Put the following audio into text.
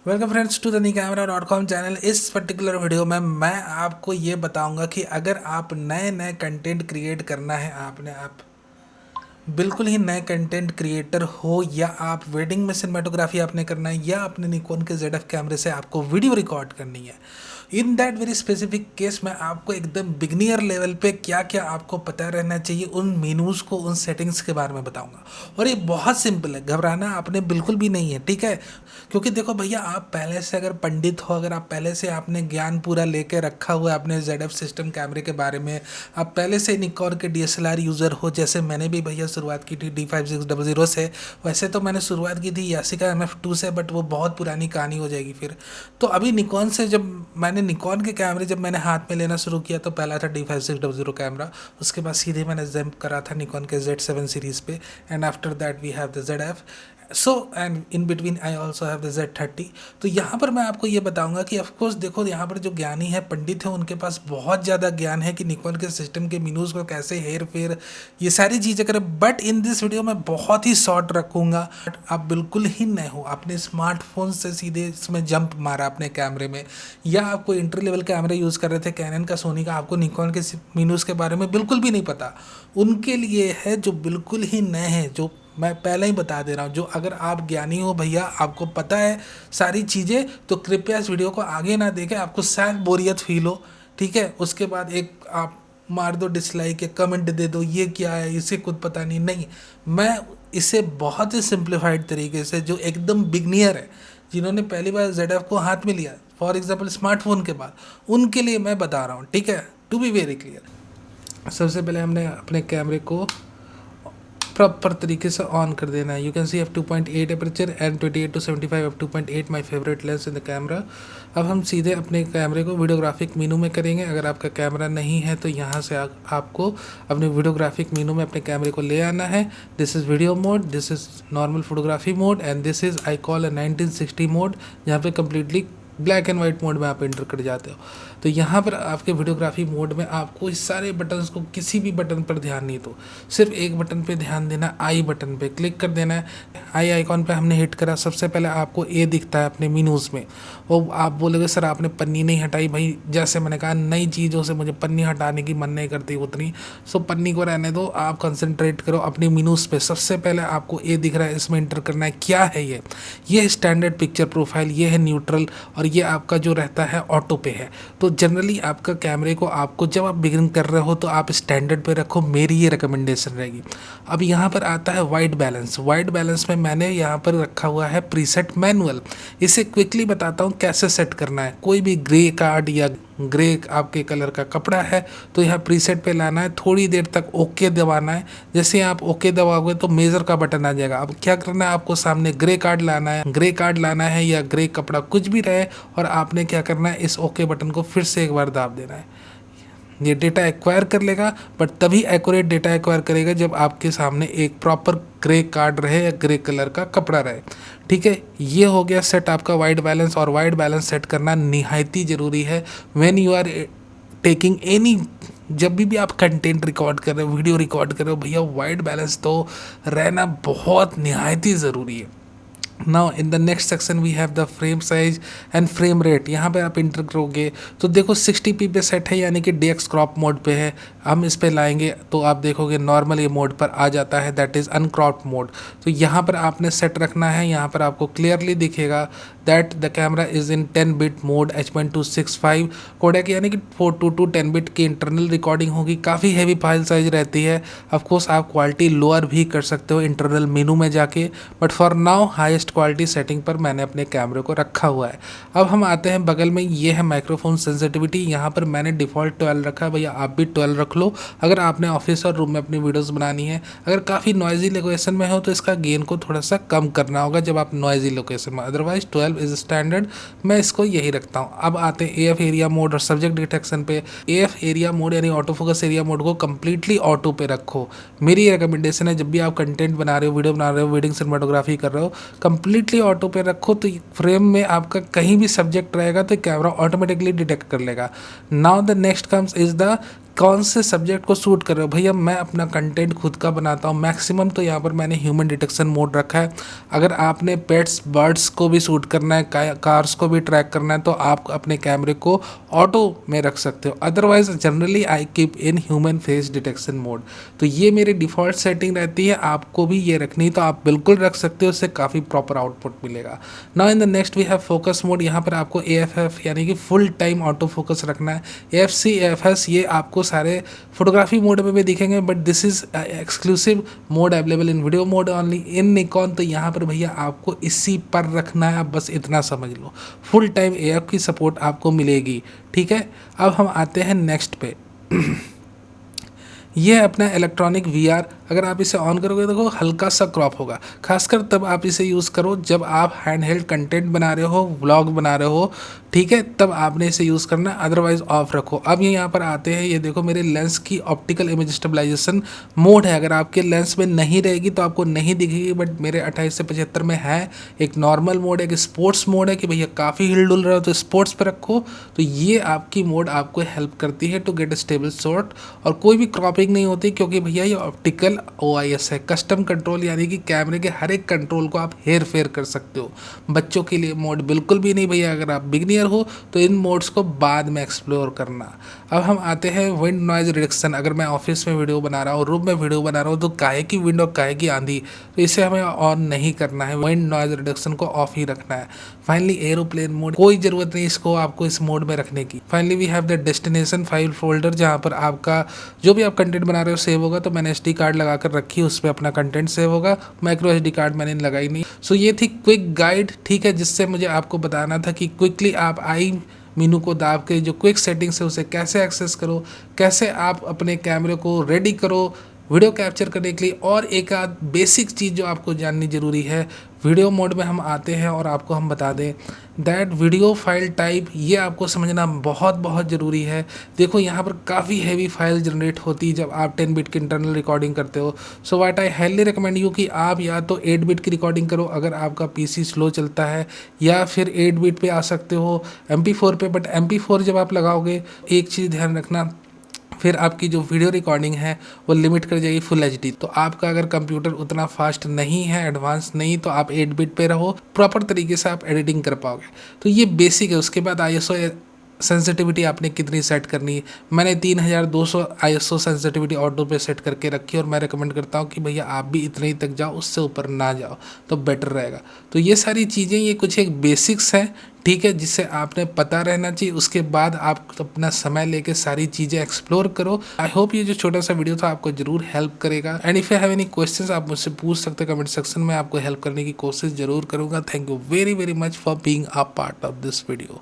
Welcome friends to the nee camera dot com channel. इस particular video में मैं आपको ये बताऊंगा कि अगर आप नए नए कंटेंट क्रिएट करना है, आपने आप बिल्कुल ही नए कंटेंट क्रिएटर हो, या आप वेडिंग में सिनेमाटोग्राफी आपने करना है, या अपने निकॉन के ZF कैमरे से आपको वीडियो रिकॉर्ड करनी है, in that very specific case में आपको एकदम बिगनियर लेवल पे क्या क्या आपको पता रहना चाहिए, उन मेनूज़ को, उन सेटिंग्स के बारे में बताऊंगा। और ये बहुत सिंपल है, घबराना आपने बिल्कुल भी नहीं है, ठीक है। क्योंकि देखो भैया, आप पहले से अगर पंडित हो, अगर आप पहले से आपने ज्ञान पूरा लेके रखा हुआ है अपने ZF सिस्टम कैमरे के बारे में, आप पहले से निकॉन के DSLR यूज़र हो, जैसे मैंने भी भैया शुरुआत की थी D5600 से। वैसे तो मैंने शुरुआत की थी यासिका MF2 से, बट वो बहुत पुरानी कहानी हो जाएगी फिर। तो अभी निकॉन से जब मैंने निकॉन के कैमरे जब मैंने हाथ में लेना शुरू किया, तो पहला था D5600 कैमरा। उसके बाद सीधे मैंने जंप करा था निकॉन के Z7 सीरीज़ पे, and after that we have the ZF। So and in between I also have the Z30। तो यहाँ पर मैं आपको ये बताऊंगा कि ऑफकोर्स देखो, यहाँ पर जो ज्ञानी है, पंडित है, उनके पास बहुत ज़्यादा ज्ञान है कि निकॉन के सिस्टम के मीनूज़ को कैसे हेर फेर ये सारी चीज़ें करें। बट इन दिस वीडियो मैं बहुत ही शॉर्ट रखूँगा। आप बिल्कुल ही नए हो, अपने स्मार्टफोन से सीधे इसमें जंप मारा अपने कैमरे में, या आप कोई इंटर लेवल कैमरा यूज़ कर रहे थे, कैनन का, सोनी का, आपको निकॉन के मीनूज़ के बारे में बिल्कुल भी नहीं पता, उनके लिए है जो बिल्कुल ही नए हैं। जो मैं पहले ही बता दे रहा हूँ, जो अगर आप ज्ञानी हो भैया, आपको पता है सारी चीज़ें, तो कृपया इस वीडियो को आगे ना देखें, आपको शायद बोरियत फील हो, ठीक है। उसके बाद एक आप मार दो डिसलाइक, या कमेंट दे दो ये क्या है, इसे खुद पता नहीं। नहीं, मैं इसे बहुत ही सिंप्लीफाइड तरीके से, जो एकदम बिगनियर है, जिन्होंने पहली बार ZF को हाथ में लिया, फॉर एग्जाम्पल स्मार्टफोन के बाद, उनके लिए मैं बता रहा हूँ, ठीक है। टू बी वेरी क्लियर, सबसे पहले हमने अपने कैमरे को प्रॉपर तरीके से ऑन कर देना है। You can see f2.8 aperture and 28 to 75 f2.8 my favourite lens in the camera. अब हम सीधे अपने कैमरे को वीडियोग्राफिक मीनू में करेंगे। अगर आपका कैमरा नहीं है तो यहाँ से आपको अपने वीडियोग्राफिक मीनू में अपने कैमरे को ले आना है। This is video mode, this is normal photography mode, and this is I call a 1960 mode, जहाँ पे completely black and white mode में आप एंटर कर जाते हो। तो यहाँ पर आपके वीडियोग्राफी मोड में आपको इस सारे बटन्स को, किसी भी बटन पर ध्यान नहीं दो, सिर्फ एक बटन पे ध्यान देना, आई बटन पे क्लिक कर देना है। आई आइकॉन पे हमने हिट करा, सबसे पहले आपको ए दिखता है अपने मीनूज़ में। वो आप बोलोगे सर आपने पन्नी नहीं हटाई। भाई जैसे मैंने कहा, नई चीज़ों से मुझे पन्नी हटाने की मन नहीं करती उतनी, सो पन्नी को रहने दो, आप कंसंट्रेट करो अपनी मीनूज़ पे। सबसे पहले आपको ए दिख रहा है, इसमें इंटर करना है। क्या है ये स्टैंडर्ड पिक्चर प्रोफाइल, ये है न्यूट्रल, और ये आपका जो रहता है ऑटो पे है। तो जनरली आपका कैमरे को, आपको जब आप बिगिन कर रहे हो तो आप स्टैंडर्ड पे रखो, मेरी ये रिकमेंडेशन रहेगी। अब यहाँ पर आता है वाइट बैलेंस। वाइट बैलेंस में मैंने यहाँ पर रखा हुआ है प्रीसेट मैनुअल। इसे क्विकली बताता हूँ कैसे सेट करना है। कोई भी ग्रे कार्ड या ग्रे आपके कलर का कपड़ा है तो यहाँ प्रीसेट पे लाना है, थोड़ी देर तक ओके दबाना है। जैसे आप ओके दबाओगे तो मेज़र का बटन आ जाएगा। अब क्या करना है, आपको सामने ग्रे कार्ड लाना है, ग्रे कार्ड लाना है या ग्रे कपड़ा कुछ भी रहे, और आपने क्या करना है, इस ओके बटन को फिर से एक बार दाब देना है। ये डेटा एक्वायर कर लेगा, बट तभी एक्यूरेट डेटा एक्वायर करेगा जब आपके सामने एक प्रॉपर ग्रे कार्ड रहे या ग्रे कलर का कपड़ा रहे, ठीक है। ये हो गया सेट आपका वाइट बैलेंस। और वाइट बैलेंस सेट करना निहायत ही ज़रूरी है when you are taking any, जब भी आप कंटेंट रिकॉर्ड कर रहे हो, वीडियो रिकॉर्ड कर रहे हो, भैया वाइट बैलेंस तो रहना बहुत निहायत ही ज़रूरी है। Now in the next section we have the frame size and frame rate. यहाँ पे आप इंटर करोगे तो देखो 60p पे सेट है, यानी कि DX क्रॉप मोड पे है। हम इस पे लाएंगे तो आप देखोगे नॉर्मल ये मोड पर आ जाता है, दैट इज़ अनक्रॉप मोड। तो यहाँ पर आपने सेट रखना है। यहाँ पर आपको क्लियरली दिखेगा that the camera is in 10 bit mode H.265 codec, यानी कि 422 10 बिट की इंटरनल रिकॉर्डिंग होगी। काफ़ी हैवी फाइल साइज रहती है। ऑफकोर्स आप क्वालिटी लोअर भी कर सकते हो इंटरनल मेनू में जाके, but for now highest quality setting पर मैंने अपने कैमरे को रखा हुआ है। अब हम आते हैं बगल में, ये है माइक्रोफोन सेंसिटिविटी। यहाँ पर मैंने डिफ़ॉल्ट 12 रखा है, भैया आप भी 12 रख लो अगर आपने ऑफिस और रूम में अपनी वीडियोस बनानी है। अगर काफ़ी नॉइजी लोकेशन में हो तो इसका गेन को थोड़ा सा कम करना होगा जब आप नॉइजी लोकेशन में, अदरवाइज 12 इज़ स्टैंडर्ड। मैं इसको यही रखता हूँ। अब आते हैं AF एरिया मोड और सब्जेक्ट डिटेक्शन पे। AF एरिया मोड यानी ऑटो फोकस एरिया मोड को कम्प्लीटली ऑटो पे रखो। मेरी रिकमेंडेशन है, जब भी आप कंटेंट बना रहे हो, वीडियो बना रहे हो, वेडिंग सिनेमाटोग्राफी कर रहे हो, कम्प्लीटली ऑटो पे रखो। तो फ्रेम में आपका कहीं भी सब्जेक्ट रहेगा तो कैमरा ऑटोमेटिकली डिटेक्ट कर लेगा। Now the next comes is the कौन से सब्जेक्ट को सूट कर रहे हो भैया। मैं अपना कंटेंट खुद का बनाता हूँ, मैक्सिमम तो यहाँ पर मैंने ह्यूमन डिटेक्शन मोड रखा है। अगर आपने पेट्स बर्ड्स को भी सूट करना है, कार्स को भी ट्रैक करना है, तो आप अपने कैमरे को ऑटो में रख सकते हो। Otherwise generally I keep in human face detection mode. तो ये मेरी डिफ़ॉल्ट सेटिंग रहती है, आपको भी ये रखनी तो आप बिल्कुल रख सकते हो, उससे काफ़ी प्रॉपर आउटपुट मिलेगा। Now in the next we have focus mode. यहाँ पर आपको AFF यानी कि फुल टाइम ऑटो फोकस रखना है। AFC AFS ये आपको सारे फोटोग्राफी मोड में भी दिखेंगे, but this is exclusive mode available in video mode only in Nikon. तो यहाँ पर भैया आपको इसी पर रखना है, आप बस इतना समझ लो। फुल टाइम AF की सपोर्ट आपको मिलेगी, ठीक है। अब हम आते हैं नेक्स्ट पे। ये है अपना इलेक्ट्रॉनिक VR। अगर आप इसे ऑन करोगे तो हल्का सा क्रॉप होगा, खासकर तब आप इसे यूज़ करो जब आप हैंड हेल्ड कंटेंट बना रहे हो, व्लॉग बना रहे हो, ठीक है, तब आपने इसे यूज़ करना, अदरवाइज ऑफ रखो। अब ये यहाँ पर आते हैं, ये देखो मेरे लेंस की ऑप्टिकल इमेज स्टेबलाइजेशन मोड है। अगर आपके लेंस में नहीं रहेगी तो आपको नहीं दिखेगी, बट मेरे 28 से 75 में है। एक नॉर्मल मोड है, एक स्पोर्ट्स मोड है कि भैया काफ़ी हिल डुल रहा हो तो स्पोर्ट्स पर रखो। तो ये आपकी मोड आपको हेल्प करती है टू गेट स्टेबल शॉट, और कोई भी क्रॉपिंग नहीं होती, क्योंकि भैया ये ऑप्टिकल OIS है, कस्टम कंट्रोल, यानी कि कैमरे के हर एक कंट्रोल को आप हेर फेर कर सकते हो। बच्चों के लिए मोड बिल्कुल भी नहीं भैया, अगर आप बिगनियर हो तो इन मोड्स को बाद में एक्सप्लोर करना। अब हम आते हैं विंड नॉइज रिडक्शन। अगर मैं ऑफिस में वीडियो बना रहा हूँ, रूम में वीडियो बना रहा हूँ, तो काहे की विंड और काहे की आंधी, तो इसे हमें ऑन नहीं करना है, विंड नॉइज रिडक्शन को ऑफ ही रखना है। फाइनली एरोप्लेन मोड, कोई ज़रूरत नहीं इसको आपको इस मोड में रखने की। Finally we have the destination file folder, जहाँ पर आपका जो भी आप कंटेंट बना रहे हो सेव होगा। तो मैंने SD कार्ड लगा कर रखी, उस पर अपना कंटेंट सेव होगा। माइक्रो SD कार्ड मैंने लगाई नहीं। सो ये थी क्विक गाइड, ठीक है, जिससे मुझे आपको बताना था कि क्विकली आप आई मीनू को दाब के जो क्विक सेटिंग्स है उसे कैसे एक्सेस करो, कैसे आप अपने कैमरे को रेडी करो वीडियो कैप्चर करने के लिए। और एक आध बेसिक चीज़ जो आपको जाननी ज़रूरी है, वीडियो मोड में हम आते हैं और आपको हम बता दें दैट वीडियो फाइल टाइप, ये आपको समझना बहुत बहुत ज़रूरी है। देखो यहाँ पर काफ़ी हैवी फाइल जनरेट होती है जब आप 10 बिट की इंटरनल रिकॉर्डिंग करते हो। So what I highly recommend you कि आप या तो 8 बिट की रिकॉर्डिंग करो अगर आपका PC स्लो चलता है, या फिर 8 बिट पे आ सकते हो MP4 पे। बट MP4 जब आप लगाओगे, एक चीज़ ध्यान रखना, फिर आपकी जो वीडियो रिकॉर्डिंग है वो लिमिट कर जाएगी फुल HD। तो आपका अगर कंप्यूटर उतना फास्ट नहीं है, एडवांस नहीं, तो आप 8 बिट पे रहो, प्रॉपर तरीके से आप एडिटिंग कर पाओगे। तो ये बेसिक है। उसके बाद ISO सेंसिटिविटी आपने कितनी सेट करनी है, मैंने 3200 ISO सेंसिटिविटी ऑटो पे सेट करके रखी, और मैं रिकमेंड करता हूँ कि भैया आप भी इतने ही तक जाओ, उससे ऊपर ना जाओ तो बेटर रहेगा। तो ये सारी चीज़ें, ये कुछ एक बेसिक्स हैं, ठीक है, जिससे आपने पता रहना चाहिए। उसके बाद आप अपना समय लेके सारी चीज़ें एक्सप्लोर करो। आई होप ये जो छोटा सा वीडियो था आपको जरूर हेल्प करेगा। And if you have any questions आप मुझसे पूछ सकते हैं कमेंट सेक्शन में, आपको हेल्प करने की कोशिश जरूर करूँगा। Thank you very very much for being a part of this video.